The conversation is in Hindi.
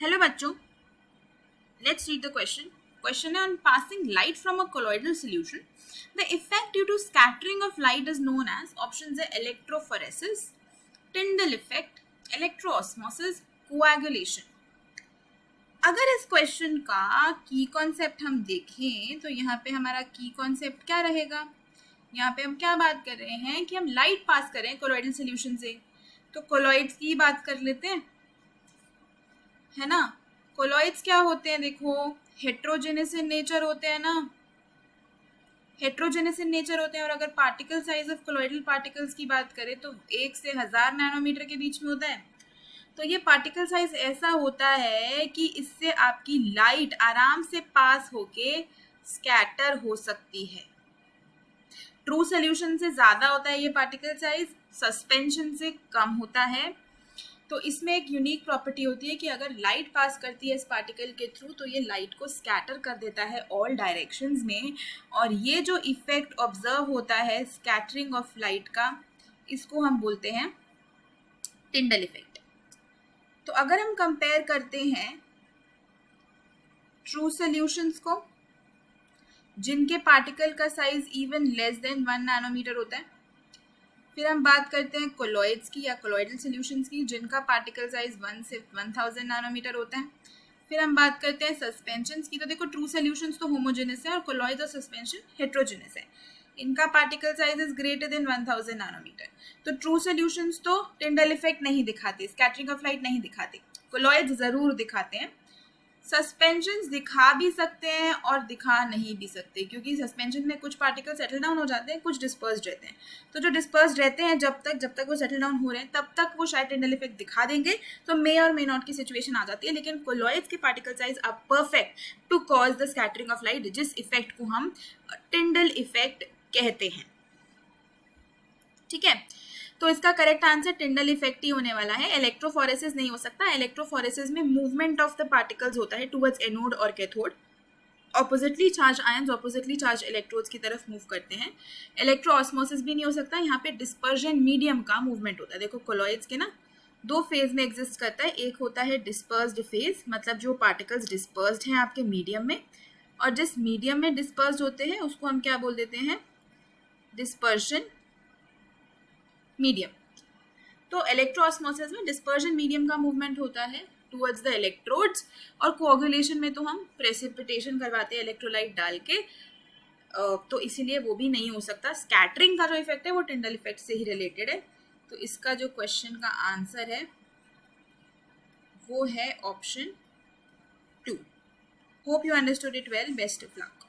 हेलो बच्चों, let's read the question. Question on passing light from a colloidal solution. The effect due to scattering of light is known as options A electrophoresis, Tyndall effect, electroosmosis, coagulation. अगर इस क्वेश्चन का की कॉन्सेप्ट हम देखें तो यहाँ पे हमारा की कॉन्सेप्ट क्या रहेगा. यहाँ पे हम क्या बात कर रहे हैं कि हम लाइट पास करें कोलॉइडल सोल्यूशन से. तो कोलॉइड्स की बात कर लेते हैं, है ना. कोलॉइड्स क्या होते हैं, देखो हेट्रोजेनस इन नेचर होते हैं ना, हेट्रोजेनस इन नेचर होते हैं. और अगर particle size of colloidal particles की बात करें तो 1 से 1000 नैनोमीटर के बीच में होता है. तो ये पार्टिकल साइज ऐसा होता है कि इससे आपकी लाइट आराम से पास होके स्कैटर हो सकती है. ट्रू सोल्यूशन से ज़्यादा होता है ये पार्टिकल साइज, सस्पेंशन से कम होता है. तो इसमें एक यूनिक प्रॉपर्टी होती है कि अगर लाइट पास करती है इस पार्टिकल के थ्रू तो ये लाइट को स्कैटर कर देता है ऑल डायरेक्शंस में. और ये जो इफेक्ट ऑब्जर्व होता है स्कैटरिंग ऑफ लाइट का, इसको हम बोलते हैं टिंडल इफेक्ट. तो अगर हम कंपेयर करते हैं ट्रू सोल्यूशंस को जिनके पार्टिकल का size even less than 1 nanometre होता है, फिर हम बात करते हैं कोलॉइड्स की या कोलॉइडल सॉल्यूशंस की जिनका पार्टिकल साइज 1 से 1000 नैनोमीटर होता है. फिर हम बात करते हैं सस्पेंशंस की. तो देखो ट्रू सॉल्यूशंस तो होमोजेनस है और कोलॉइड्स और सस्पेंशन हेट्रोजेनस है. इनका particle size is greater than 1000 nanometre. तो ट्रू सॉल्यूशंस तो टिंडल इफेक्ट नहीं दिखाते, स्कैटरिंग ऑफ लाइट नहीं दिखाते. कोलॉइड्स जरूर दिखाते हैं. सस्पेंशंस दिखा भी सकते हैं और दिखा नहीं भी सकते, क्योंकि सस्पेंशन में कुछ पार्टिकल सेटल डाउन हो जाते हैं, कुछ डिस्पर्स्ड रहते हैं. तो जो डिस्पर्स्ड रहते हैं जब तक वो सेटल डाउन हो रहे हैं तब तक वो शायद टिंडल इफेक्ट दिखा देंगे. तो मे और मे नॉट की सिचुएशन आ जाती है. लेकिन कोलॉइड्स के particle size are perfect to cause the scattering of light, जिस इफेक्ट को हम टिंडल इफेक्ट कहते हैं. ठीक है, तो इसका करेक्ट आंसर टिंडल इफेक्ट ही होने वाला है. इलेक्ट्रोफोरेसिस नहीं हो सकता. इलेक्ट्रोफोरेसिस में मूवमेंट ऑफ द पार्टिकल्स होता है टुवर्ड्स एनोड और cathode. Oppositely charge ions oppositely charge electrodes की तरफ मूव करते हैं. इलेक्ट्रोऑस्मोसिस भी नहीं हो सकता. यहाँ पे डिस्पर्जन मीडियम का मूवमेंट होता है. देखो कोलॉइड्स के ना 2 फेज में एग्जिस्ट करता है. एक होता है डिस्पर्स्ड फेज, मतलब जो पार्टिकल्स डिस्पर्स्ड हैं आपके मीडियम में, और जिस मीडियम में डिस्पर्स्ड होते हैं उसको हम क्या बोल देते हैं, डिस्पर्शन मीडियम. तो इलेक्ट्रोऑस्मोसिस में डिस्पर्जन मीडियम का मूवमेंट होता है टुवर्ड्स द इलेक्ट्रोड्स. और कोऑगुलेशन में तो हम प्रेसिपिटेशन करवाते हैं इलेक्ट्रोलाइट डाल के, तो इसीलिए वो भी नहीं हो सकता. स्कैटरिंग का जो इफेक्ट है वो टिंडल इफेक्ट से ही रिलेटेड है. तो इसका जो क्वेश्चन का आंसर है वो है option 2. Hope you understood it well. Best of luck.